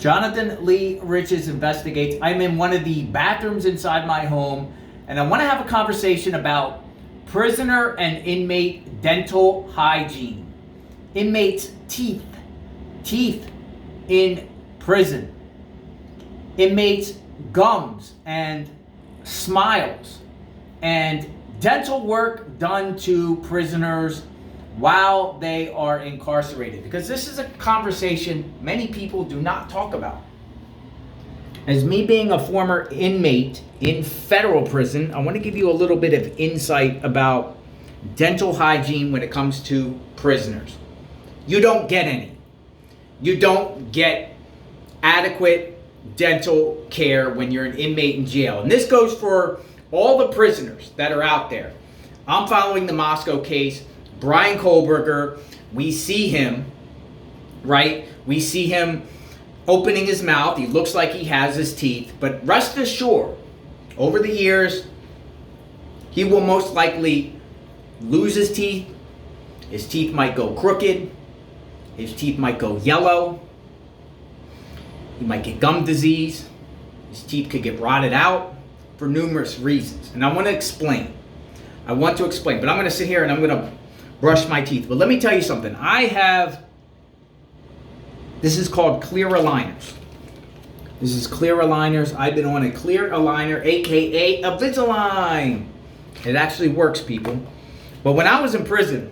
Jonathan Lee Riches investigates. I'm in one of the bathrooms inside my home, and I want to have a conversation about prisoner and inmate dental hygiene. Inmates' teeth in prison. Inmates' gums and smiles, and dental work done to prisoners while they are incarcerated, because this is a conversation many people do not talk about. As me being a former inmate in federal prison, I want to give you a little bit of insight about dental hygiene when it comes to prisoners. You don't get any. You don't get adequate dental care when you're an inmate in jail. And this goes for all the prisoners that are out there. I'm following the Moscow case. Bryan Kohberger, we see him, right? We see him opening his mouth. He looks like he has his teeth. But rest assured, over the years, he will most likely lose his teeth. His teeth might go crooked. His teeth might go yellow. He might get gum disease. His teeth could get rotted out for numerous reasons. And I want to explain. But I'm going to sit here and I'm going to brush my teeth. But let me tell you something. This is called clear aligners. This is clear aligners. I've been on a clear aligner, aka Invisalign. It actually works, people. But when I was in prison,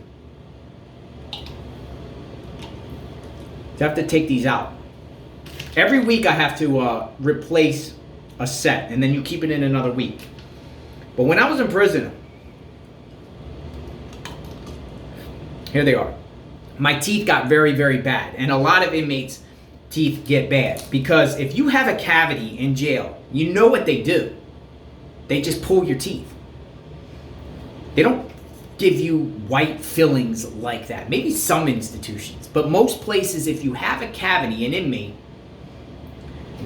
you have to take these out. Every week I have to replace a set, and then you keep it in another week. But when I was in prison, here they are. My teeth got very, very bad. And a lot of inmates' teeth get bad. Because if you have a cavity in jail, you know what they do. They just pull your teeth. They don't give you white fillings like that. Maybe some institutions. But most places, if you have a cavity, an inmate,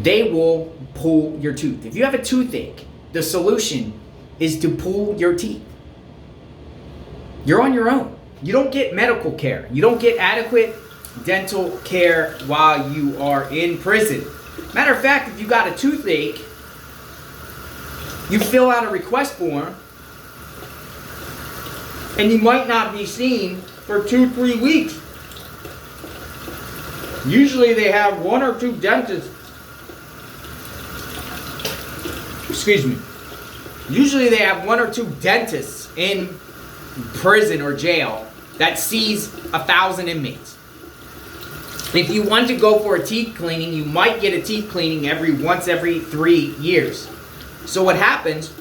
they will pull your tooth. If you have a toothache, the solution is to pull your teeth. You're on your own. You don't get medical care. You don't get adequate dental care while you are in prison. Matter of fact, if you got a toothache, you fill out a request form, and you might not be seen for 2-3 weeks. Usually they have 1 or 2 dentists. Usually they have 1 or 2 dentists in prison or jail that sees 1,000 inmates. If you want to go for a teeth cleaning, you might get a teeth cleaning once every 3 years. So what happens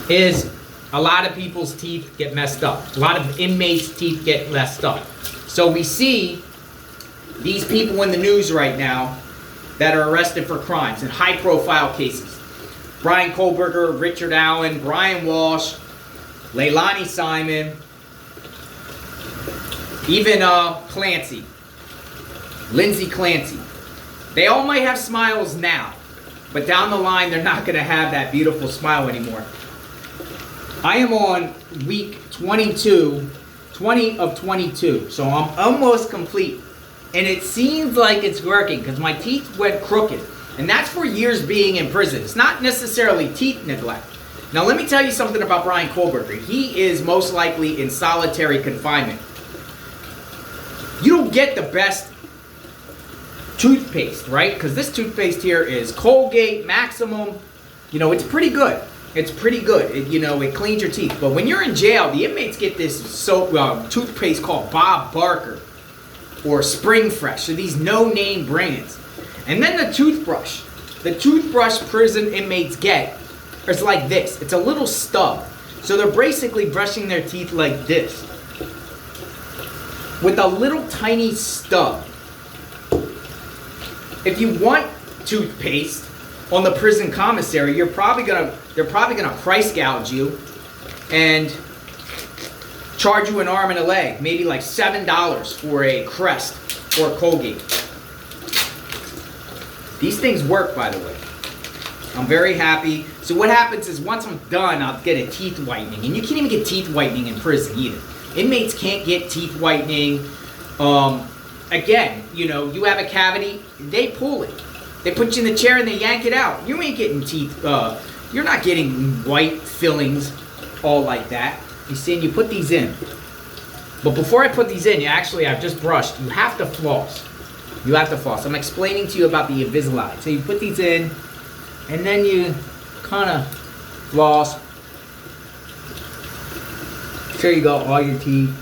is a lot of people's teeth get messed up. A lot of inmates' teeth get messed up. So we see these people in the news right now that are arrested for crimes in high-profile cases. Bryan Kohberger, Richard Allen, Brian Walsh, Leilani Simon, even Clancy, Lindsay Clancy. They all might have smiles now, but down the line they're not going to have that beautiful smile anymore. I am on week 20 of 22, so I'm almost complete. And it seems like it's working because my teeth went crooked. And that's for years being in prison. It's not necessarily teeth neglect. Now let me tell you something about Bryan Kohberger. He is most likely in solitary confinement. You don't get the best toothpaste, right? Because this toothpaste here is Colgate Maximum. You know, it's pretty good. It's pretty good. It cleans your teeth. But when you're in jail, the inmates get this toothpaste called Bob Barker or Spring Fresh. So these no-name brands. And then the toothbrush prison inmates get is like this. It's a little stub. So they're basically brushing their teeth like this, with a little tiny stub. If you want toothpaste on the prison commissary, they're probably gonna price gouge you and charge you an arm and a leg, maybe like $7 for a Crest or a Colgate. These things work, by the way. I'm very happy. So what happens is once I'm done, I'll get a teeth whitening. And you can't even get teeth whitening in prison either. Inmates can't get teeth whitening. Again, you know, you have a cavity, they pull it. They put you in the chair and they yank it out. You ain't getting teeth, you're not getting white fillings all like that. You see, and you put these in. But before I put these in, I've just brushed. You have to floss. You have to floss. I'm explaining to you about the Invisalign. So you put these in, and then you kind of floss. Sure you got all your teeth.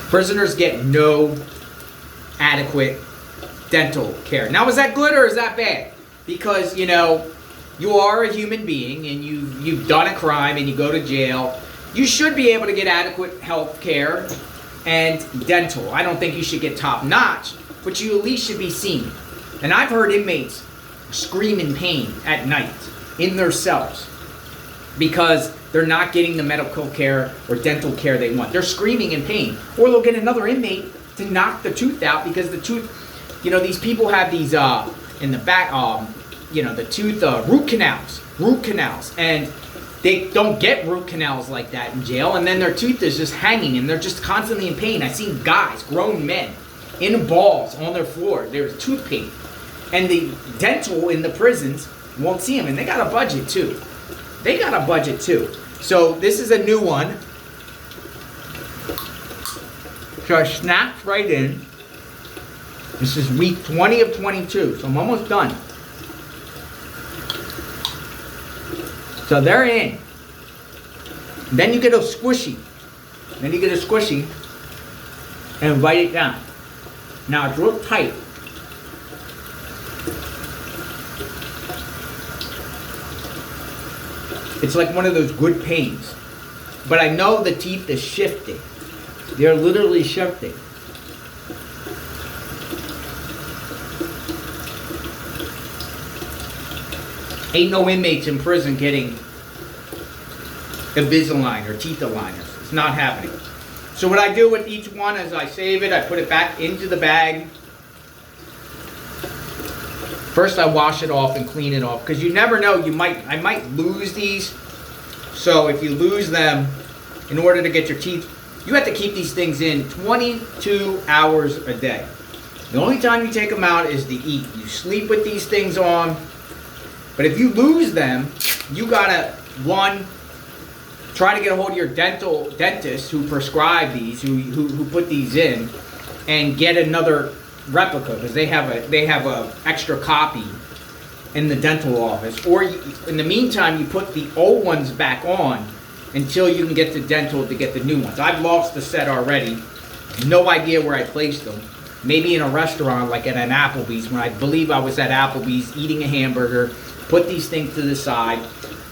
Prisoners get no adequate dental care. Now, is that good or is that bad? Because, you know, you are a human being and you've done a crime and you go to jail. You should be able to get adequate health care and dental. I don't think you should get top notch, but you at least should be seen. And I've heard inmates scream in pain at night in their cells because they're not getting the medical care or dental care they want. They're screaming in pain. Or they'll get another inmate to knock the tooth out because the tooth, you know, these people have these in the back, you know, the tooth root canals. And they don't get root canals like that in jail, and then their tooth is just hanging, and they're just constantly in pain. I've seen guys, grown men, in balls on their floor. There's tooth pain. And the dental in the prisons won't see them, and they got a budget too. So this is a new one. So I snapped right in. This is week 20 of 22, so I'm almost done. So they're in. Then you get a squishy. And write it down. Now it's real tight. It's like one of those good pains. But I know the teeth is shifting. They're literally shifting. Ain't no inmates in prison getting Invisalign or teeth aligners. It's not happening. So what I do with each one is I save it, I put it back into the bag. First I wash it off and clean it off, because you never know, I might lose these. So if you lose them, in order to get your teeth, you have to keep these things in 22 hours a day. The only time you take them out is to eat. You sleep with these things on. But if you lose them, you gotta, one, try to get a hold of your dentist who prescribed these, who put these in, and get another replica, because they have a extra copy in the dental office. Or in the meantime, you put the old ones back on until you can get the dental to get the new ones. I've lost the set already. No idea where I placed them. Maybe in a restaurant, like at an Applebee's, when I believe I was at Applebee's eating a hamburger. Put these things to the side.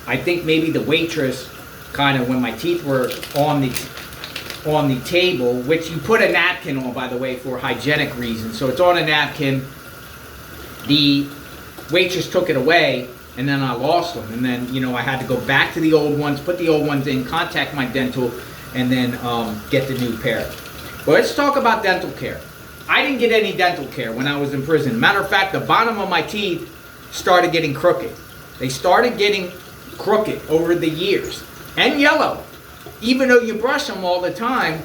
I think maybe the waitress kind of, when my teeth were on the table, which you put a napkin on, by the way, for hygienic reasons. So it's on a napkin. The waitress took it away, and then I lost them. And then, you know, I had to go back to the old ones, put the old ones in, contact my dental, and then get the new pair. But let's talk about dental care. I didn't get any dental care when I was in prison. Matter of fact, the bottom of my teeth started getting crooked. They started getting crooked over the years. And yellow. Even though you brush them all the time,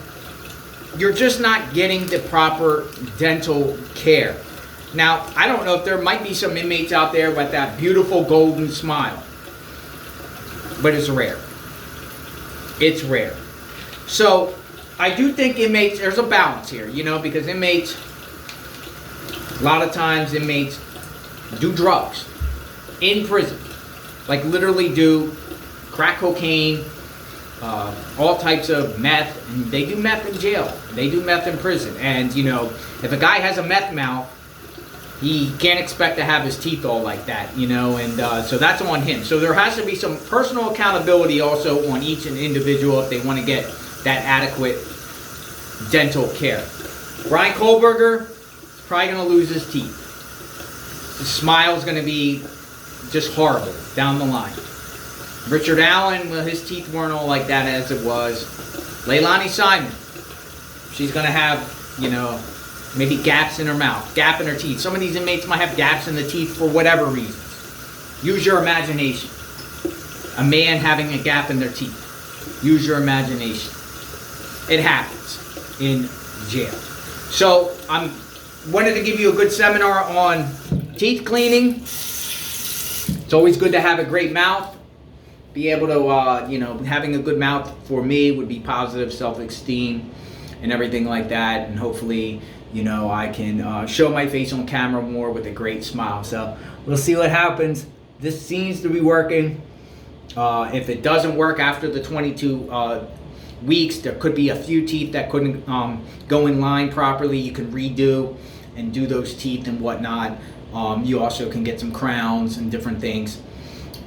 you're just not getting the proper dental care. Now, I don't know if there might be some inmates out there with that beautiful golden smile. But it's rare. It's rare. So, I do think inmates, there's a balance here, you know, because inmates, a lot of times inmates do drugs in prison, like literally do crack cocaine, all types of meth, and they do meth in jail, they do meth in prison. And you know, if a guy has a meth mouth, he can't expect to have his teeth all like that, you know, and so that's on him. So there has to be some personal accountability also on each individual if they want to get that adequate dental care. Bryan Kohberger is probably going to lose his teeth. The smile's going to be just horrible down the line. Richard Allen, well, his teeth weren't all like that as it was. Leilani Simon, she's going to have, you know, maybe gaps in her mouth, gap in her teeth. Some of these inmates might have gaps in the teeth for whatever reasons. Use your imagination. A man having a gap in their teeth. Use your imagination. It happens. in jail. So I wanted to give you a good seminar on teeth cleaning. It's always good to have a great mouth. Be able to, having a good mouth for me would be positive self-esteem and everything like that. And hopefully, I can show my face on camera more with a great smile. So we'll see what happens. This seems to be working. If it doesn't work after the 22 weeks, there could be a few teeth that couldn't go in line properly. You can redo and do those teeth and whatnot. You also can get some crowns and different things.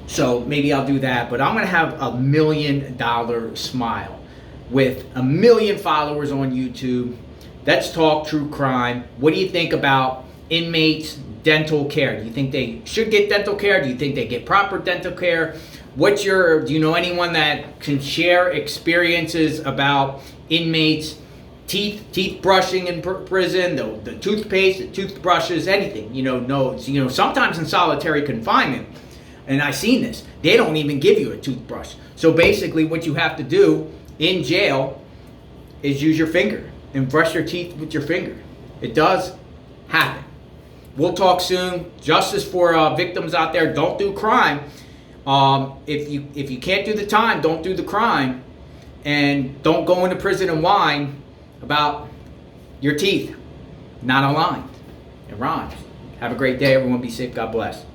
So maybe I'll do that, but I'm going to have a $1 million smile with 1 million followers on YouTube. Let's talk true crime. What do you think about inmates' dental care? Do you think they should get dental care? Do you think they get proper dental care? Do you know anyone that can share experiences about inmates' teeth brushing in prison, the toothpaste, the toothbrushes, anything? Sometimes in solitary confinement, and I've seen this, they don't even give you a toothbrush. So basically what you have to do in jail is use your finger and brush your teeth with your finger. It does happen. We'll talk soon. Justice for victims out there. Don't do crime. If you can't do the time, don't do the crime. And don't go into prison and whine about your teeth not aligned. It rhymes. Have a great day, everyone. Be safe. God bless.